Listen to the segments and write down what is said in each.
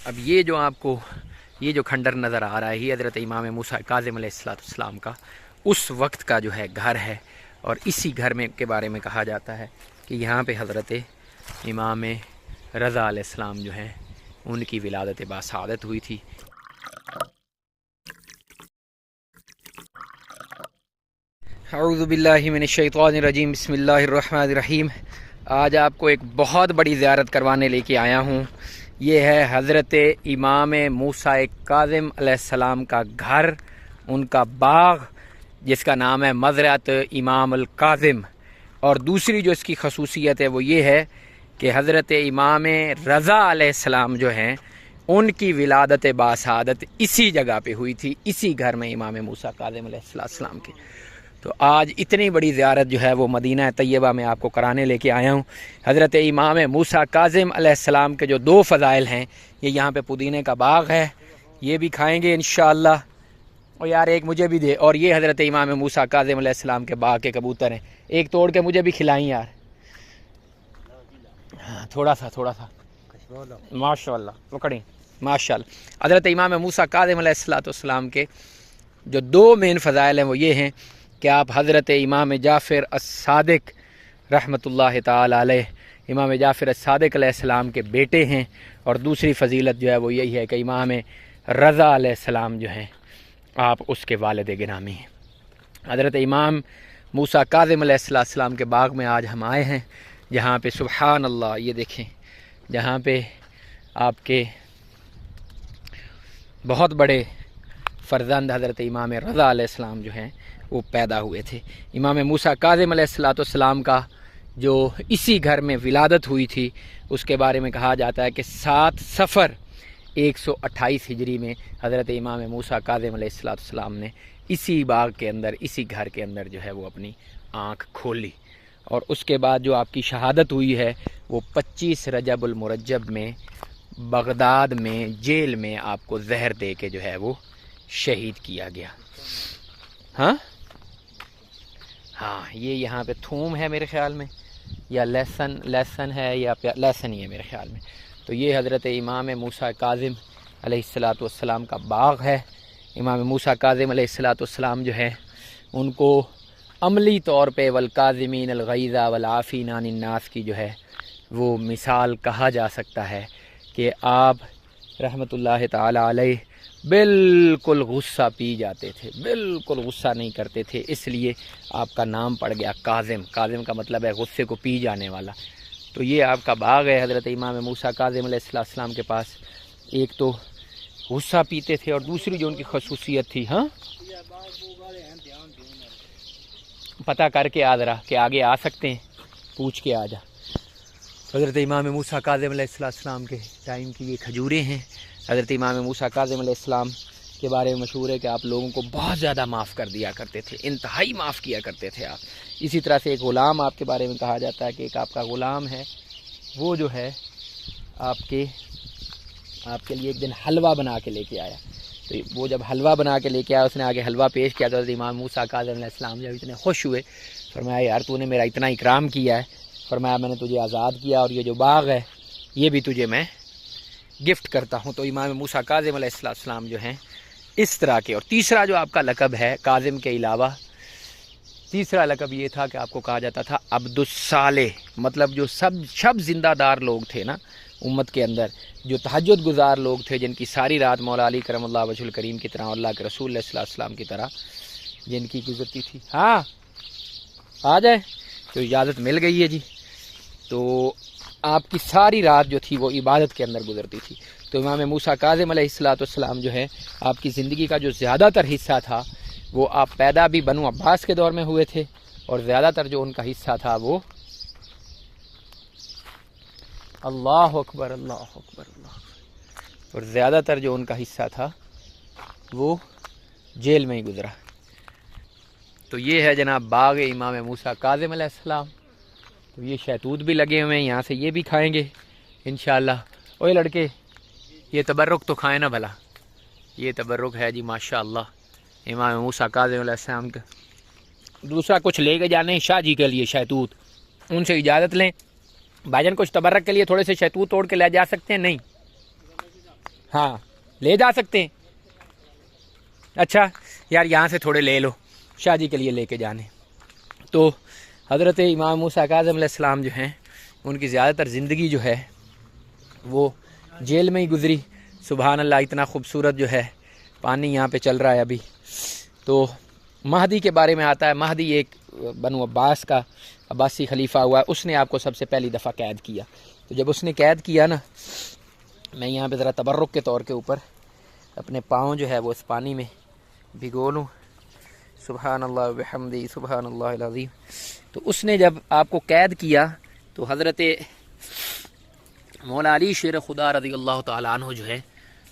اب یہ جو آپ کو یہ جو کھنڈر نظر آ رہا ہے یہ حضرت امام موسیٰ کاظم علیہ السلام کا اس وقت کا جو ہے گھر ہے، اور اسی گھر میں کے بارے میں کہا جاتا ہے کہ یہاں پہ حضرت امام رضا علیہ السلام جو ہیں ان کی ولادت باسعادت ہوئی تھی۔ اعوذ باللہ من الشیطان الرجیم، بسم اللہ الرحمن الرحیم۔ آج آپ کو ایک بہت بڑی زیارت کروانے لے کے آیا ہوں۔ یہ ہے حضرت امام موسیٰ کاظم علیہ السلام کا گھر، ان کا باغ جس کا نام ہے مزرعۃ امام الکاظم۔ اور دوسری جو اس کی خصوصیت ہے وہ یہ ہے کہ حضرت امام رضا علیہ السلام جو ہیں ان کی ولادت باسعادت اسی جگہ پہ ہوئی تھی، اسی گھر میں امام موسیٰ کاظم علیہ السلام کے۔ تو آج اتنی بڑی زیارت جو ہے وہ مدینہ طیبہ میں آپ کو کرانے لے کے آیا ہوں۔ حضرت امام موسیٰ کاظم علیہ السلام کے جو دو فضائل ہیں، یہ یہاں پہ پودینے کا باغ ہے، یہ بھی کھائیں گے انشاءاللہ، اور یار ایک مجھے بھی دے، اور یہ حضرت امام موسیٰ کاظم علیہ السلام کے باغ کے کبوتر ہیں، ایک توڑ کے مجھے بھی کھلائیں یار، تھوڑا سا ماشاءاللہ پکڑیں ماشاءاللہ۔ حضرت امام موسیٰ کاظم علیہ السلام کے جو دو مین فضائل ہیں وہ یہ ہیں کہ آپ حضرت امام جعفر الصادق رحمۃ اللہ تعالی علیہ، امام جعفر الصادق علیہ السلام کے بیٹے ہیں، اور دوسری فضیلت جو ہے وہ یہی ہے کہ امام رضا علیہ السلام جو ہیں آپ اس کے والد گرامی ہیں۔ حضرت امام موسیٰ کاظم علیہ السلام کے باغ میں آج ہم آئے ہیں، جہاں پہ سبحان اللہ، یہ دیکھیں جہاں پہ آپ کے بہت بڑے فرزند حضرت امام رضا علیہ السلام جو ہیں وہ پیدا ہوئے تھے۔ امام موسیٰ کاظم علیہ السلام کا جو اسی گھر میں ولادت ہوئی تھی، اس کے بارے میں کہا جاتا ہے کہ 7 صفر 128 ہجری میں حضرت امام موسیٰ کاظم علیہ السلام نے اسی باغ کے اندر، اسی گھر کے اندر جو ہے وہ اپنی آنکھ کھولی، اور اس کے بعد جو آپ کی شہادت ہوئی ہے وہ 25 رجب المرجب میں بغداد میں جیل میں آپ کو زہر دے کے جو ہے وہ شہید کیا گیا۔ ہاں یہ یہاں پہ تھوم ہے میرے خیال میں، یا لہسن ہے، یا لہسن ہی ہے میرے خیال میں۔ تو یہ حضرت امام موسیٰ کاظم علیہ السلام کا باغ ہے۔ امام موسیٰ کاظم علیہ السلام جو ہے ان کو عملی طور پہ والکاظمین الغیظ والعافین عن الناس کی جو ہے وہ مثال کہا جا سکتا ہے کہ آپ رحمۃ اللہ تعالی علیہ بالکل غصہ پی جاتے تھے، بالکل غصہ نہیں کرتے تھے، اس لیے آپ کا نام پڑ گیا کاظم۔ کاظم کا مطلب ہے غصے کو پی جانے والا۔ تو یہ آپ کا باغ ہے حضرت امام موسیٰ کاظم علیہ السلام کے پاس۔ ایک تو غصہ پیتے تھے، اور دوسری جو ان کی خصوصیت تھی، پتہ کر کے آ ذرا کہ آگے آ سکتے ہیں، پوچھ کے آ جا۔ حضرت امام موسیٰ کاظم علیہ السلام کے ٹائم کی یہ کھجوریں ہیں۔ حضرت امام موسیٰ کاظم علیہ السلام کے بارے میں مشہور ہے کہ آپ لوگوں کو بہت زیادہ معاف کر دیا کرتے تھے، انتہائی معاف کیا کرتے تھے آپ۔ اسی طرح سے ایک غلام آپ کے بارے میں کہا جاتا ہے کہ ایک آپ کا غلام ہے، وہ جو ہے آپ کے لیے ایک دن حلوہ بنا کے لے کے آیا۔ تو وہ جب حلوہ بنا کے لے کے آیا، اس نے آگے حلوہ پیش کیا تو حضرت امام موسیٰ کاظم علیہ السلام جب اتنے خوش ہوئے، فرمایا یار تو نے میرا اتنا اکرام کیا ہے، فرمایا میں نے تجھے آزاد کیا، اور یہ جو باغ ہے یہ بھی تجھے میں گفٹ کرتا ہوں۔ تو امام موسیٰ کاظم علیہ السلام جو ہیں اس طرح کے۔ اور تیسرا جو آپ کا لقب ہے کاظم کے علاوہ، تیسرا لقب یہ تھا کہ آپ کو کہا جاتا تھا عبد الصالح، مطلب جو سب زندہ دار لوگ تھے نا امت کے اندر، جو تہجد گزار لوگ تھے، جن کی ساری رات مولا علی کرم اللہ وجہ الکریم کی طرح، اللہ کے رسول علیہ السلام کی طرح جن کی گزرتی تھی۔ ہاں آ جائے تو اجازت مل گئی ہے جی۔ تو آپ کی ساری رات جو تھی وہ عبادت کے اندر گزرتی تھی۔ تو امام موسیٰ کاظم علیہ السلام جو ہے آپ کی زندگی کا جو زیادہ تر حصہ تھا وہ آپ پیدا بھی بنو عباس کے دور میں ہوئے تھے، اور زیادہ تر جو ان کا حصہ تھا وہ اللہ اکبر اللہ اکبر اللہ اکبر، اور زیادہ تر جو ان کا حصہ تھا وہ جیل میں ہی گزرا۔ تو یہ ہے جناب باغ امام موسیٰ کاظم علیہ السلام۔ تو یہ شہتوت بھی لگے ہوئے ہیں، یہاں سے یہ بھی کھائیں گے انشاءاللہ۔ اوے لڑکے یہ تبرک تو کھائیں نا بھلا، یہ تبرک ہے جی ماشاءاللہ امام موسیٰ کاظم علیہ السلام کا۔ دوسرا کچھ لے کے جانے ہیں شاہ جی کے لیے شہتوت، ان سے اجازت لیں، بھائی جان کچھ تبرک کے لیے تھوڑے سے شہتوت توڑ کے لے جا سکتے ہیں؟ نہیں ہاں لے جا سکتے ہیں. اچھا یار یہاں سے تھوڑے لے لو, شاہ جی کے لیے لے کے جانے. تو حضرت امام موسیٰ کاظم علیہ السلام جو ہیں ان کی زیادہ تر زندگی جو ہے وہ جیل میں ہی گزری. سبحان اللہ, اتنا خوبصورت جو ہے پانی یہاں پہ چل رہا ہے ابھی. تو مہدی کے بارے میں آتا ہے, مہدی ایک بنو عباس کا عباسی خلیفہ ہوا ہے, اس نے آپ کو سب سے پہلی دفعہ قید کیا. تو جب اس نے قید کیا نا, میں یہاں پہ ذرا تبرک کے طور کے اوپر اپنے پاؤں جو ہے وہ اس پانی میں بھگو لوں. سبحان اللہ وبحمدہ سبحان اللہ العظیم. تو اس نے جب آپ کو قید کیا تو حضرت مولا علی شیر خدا رضی اللہ تعالیٰ عنہ جو ہے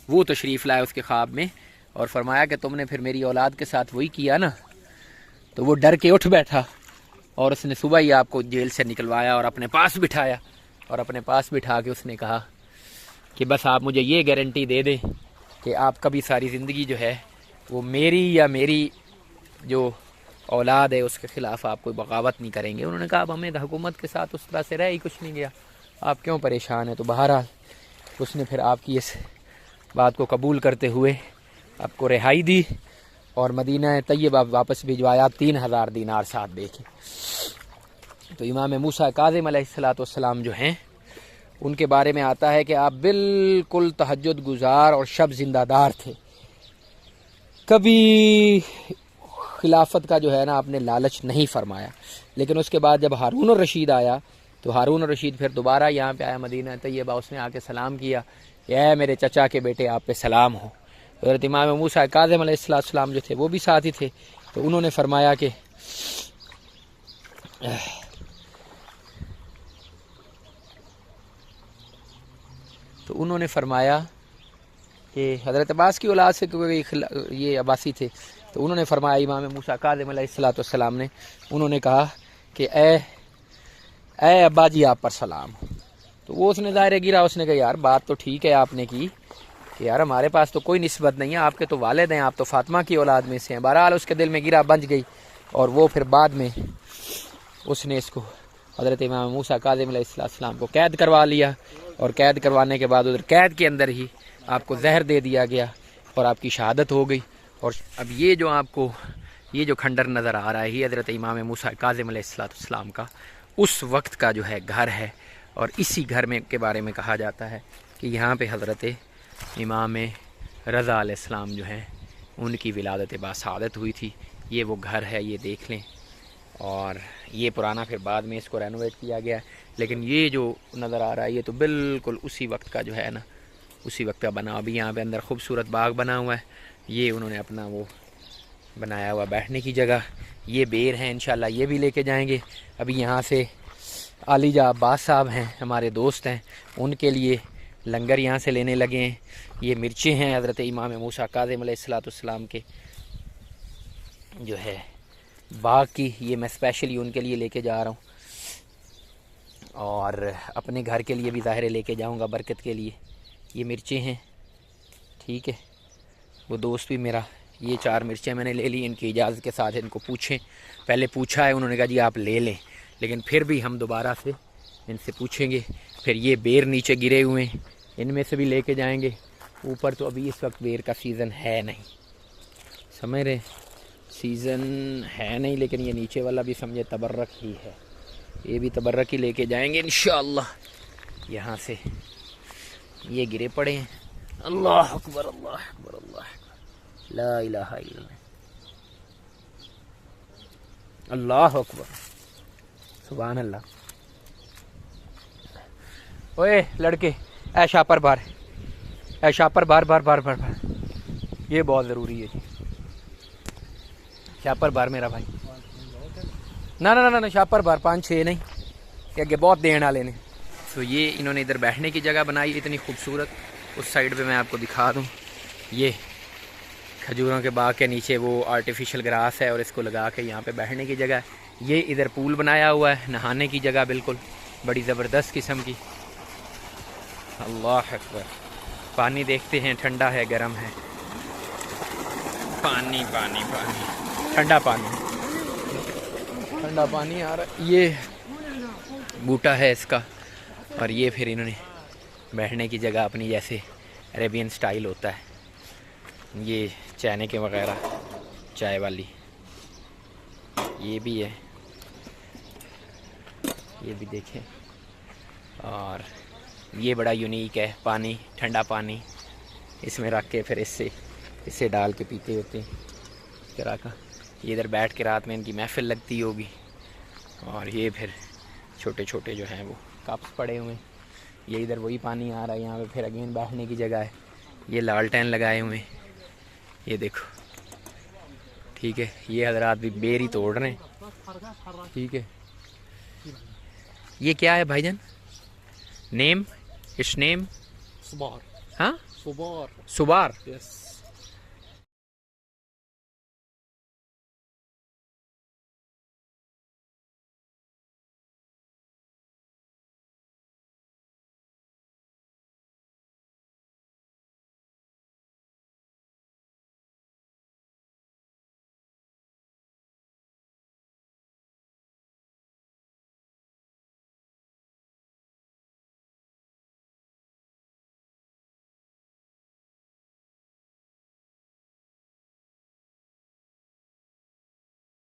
وہ تشریف لائے اس کے خواب میں, اور فرمایا کہ تم نے پھر میری اولاد کے ساتھ وہی کیا نا. تو وہ ڈر کے اٹھ بیٹھا اور اس نے صبح ہی آپ کو جیل سے نکلوایا اور اپنے پاس بٹھایا, اور اپنے پاس بٹھا کے اس نے کہا کہ بس آپ مجھے یہ گارنٹی دے دیں کہ آپ کبھی ساری زندگی جو ہے وہ میری یا میری جو اولاد ہے اس کے خلاف آپ کوئی بغاوت نہیں کریں گے. انہوں نے کہا اب ہمیں حکومت کے ساتھ اس طرح سے رہ ہی کچھ نہیں گیا, آپ کیوں پریشان ہیں. تو بہرحال اس نے پھر آپ کی اس بات کو قبول کرتے ہوئے آپ کو رہائی دی اور مدینہ طیبہ واپس بھجوایا 3000 دینار ساتھ دے کے. تو امام موسیٰ کاظم علیہ السلام جو ہیں ان کے بارے میں آتا ہے کہ آپ بالکل تہجد گزار اور شب زندہ دار تھے. کبھی خلافت کا جو ہے نا آپ نے لالچ نہیں فرمایا. لیکن اس کے بعد جب ہارون الرشید آیا تو ہارون الرشید پھر دوبارہ یہاں پہ آیا مدینہ طیبہ, اس نے آ کے سلام کیا کہ اے میرے چچا کے بیٹے آپ پہ سلام ہو. حضرت امام موسیٰ کاظم علیہ السلام جو تھے وہ بھی ساتھ ہی تھے. تو انہوں نے فرمایا کہ حضرت عباس کی اولاد سے کیونکہ یہ عباسی تھے, تو انہوں نے فرمایا امام موسیٰ کاظم علیہ السلام نے, انہوں نے کہا کہ اے ابا جی آپ پر سلام ہو. تو وہ اس نے ظاہر گرا, اس نے کہا یار بات تو ٹھیک ہے آپ نے کی کہ یار ہمارے پاس تو کوئی نسبت نہیں ہے, آپ کے تو والد ہیں, آپ تو فاطمہ کی اولاد میں سے ہیں. بہرحال اس کے دل میں گرا بنج گئی, اور وہ پھر بعد میں اس نے اس کو حضرت امام موسیٰ کاظم علیہ السلام کو قید کروا لیا, اور قید کروانے کے بعد ادھر قید کے اندر ہی آپ کو زہر دے دیا گیا اور آپ کی شہادت ہو گئی. اور اب یہ جو آپ کو یہ جو کھنڈر نظر آ رہا ہے یہ حضرت امام موسیٰ کاظم علیہ السلام کا اس وقت کا جو ہے گھر ہے. اور اسی گھر میں کے بارے میں کہا جاتا ہے کہ یہاں پہ حضرت امام رضا علیہ السلام جو ہیں ان کی ولادت باسعادت ہوئی تھی. یہ وہ گھر ہے, یہ دیکھ لیں. اور یہ پرانا پھر بعد میں اس کو رینوویٹ کیا گیا ہے, لیکن یہ جو نظر آ رہا ہے یہ تو بالکل اسی وقت کا جو ہے نا اسی وقت کا بنا. ابھی یہاں پہ اندر خوبصورت باغ بنا ہوا ہے, یہ انہوں نے اپنا وہ بنایا ہوا بیٹھنے کی جگہ. یہ بیر ہیں, انشاءاللہ یہ بھی لے کے جائیں گے. ابھی یہاں سے علی جا عباس صاحب ہیں ہمارے دوست ہیں, ان کے لیے لنگر یہاں سے لینے لگے ہیں. یہ مرچیں ہیں حضرت امام موسیٰ کاظم علیہ السلام کے جو ہے باغ کی, یہ میں اسپیشلی ان کے لیے لے کے جا رہا ہوں, اور اپنے گھر کے لیے بھی ظاہر لے کے جاؤں گا برکت کے لیے. یہ مرچیں ہیں, ٹھیک ہے. وہ دوست بھی میرا, یہ 4 مرچیں میں نے لے لی, ان کی اجازت کے ساتھ ان کو پوچھیں. پہلے پوچھا ہے, انہوں نے کہا جی آپ لے لیں, لیکن پھر بھی ہم دوبارہ سے ان سے پوچھیں گے. پھر یہ بیر نیچے گرے ہوئے ہیں, ان میں سے بھی لے کے جائیں گے. اوپر تو ابھی اس وقت بیر کا سیزن ہے نہیں, سمجھ رہے, سیزن ہے نہیں, لیکن یہ نیچے والا بھی سمجھے تبرک ہی ہے, یہ بھی تبرک ہی لے کے جائیں گے انشاءاللہ. یہاں سے یہ گرے پڑے ہیں. اللہ اکبر اللہ اکبر اللہ اکبر لا الہ الا اللہ, اللہ اکبر سبحان اللہ. اوے لڑکے اے شاپر بار, اے شاپر بار بار بار بار بار, یہ بہت ضروری ہے جی. شاپر بار میرا بھائی, نہ شاپر بار 5-6 نہیں کہ آگے بہت دین والے نے. تو یہ انہوں نے ادھر بیٹھنے کی جگہ بنائی اتنی خوبصورت. اس سائڈ پہ میں آپ کو دکھا دوں, یہ کھجوروں کے باغ کے نیچے وہ آرٹیفیشل گراس ہے, اور اس کو لگا کے یہاں پہ بیٹھنے کی جگہ ہے. یہ ادھر پول بنایا ہوا ہے, نہانے کی جگہ بالکل بڑی زبردست قسم کی. اللہ اکبر. پانی دیکھتے ہیں, ٹھنڈا ہے گرم ہے, پانی پانی پانی ٹھنڈا پانی, ٹھنڈا پانی آ رہا. یہ بوٹا ہے اس کا, اور یہ پھر انہوں نے بیٹھنے کی جگہ اپنی جیسے عربین سٹائل ہوتا ہے. یہ چائنے وغیرہ چائے والی یہ بھی ہے, یہ بھی دیکھیں. اور یہ بڑا یونیک ہے, پانی ٹھنڈا پانی اس میں رکھ کے پھر اس سے ڈال کے پیتے ہوتے ہیں طرح کا. یہ ادھر بیٹھ کے رات میں ان کی محفل لگتی ہوگی. اور یہ پھر چھوٹے چھوٹے جو ہیں وہ کپس پڑے ہوئے ہیں. یہ ادھر وہی پانی آ رہا ہے, یہاں پہ پھر اگین بیٹھنے کی جگہ ہے. یہ لالٹین لگائے ہوئے ہیں, یہ دیکھو. ٹھیک ہے, یہ حضرات بھی بیری توڑ رہے ہیں. ٹھیک ہے, یہ کیا ہے بھائی جان نیم؟ اش نیم صبار. ہاں صبار. سبار. Yes.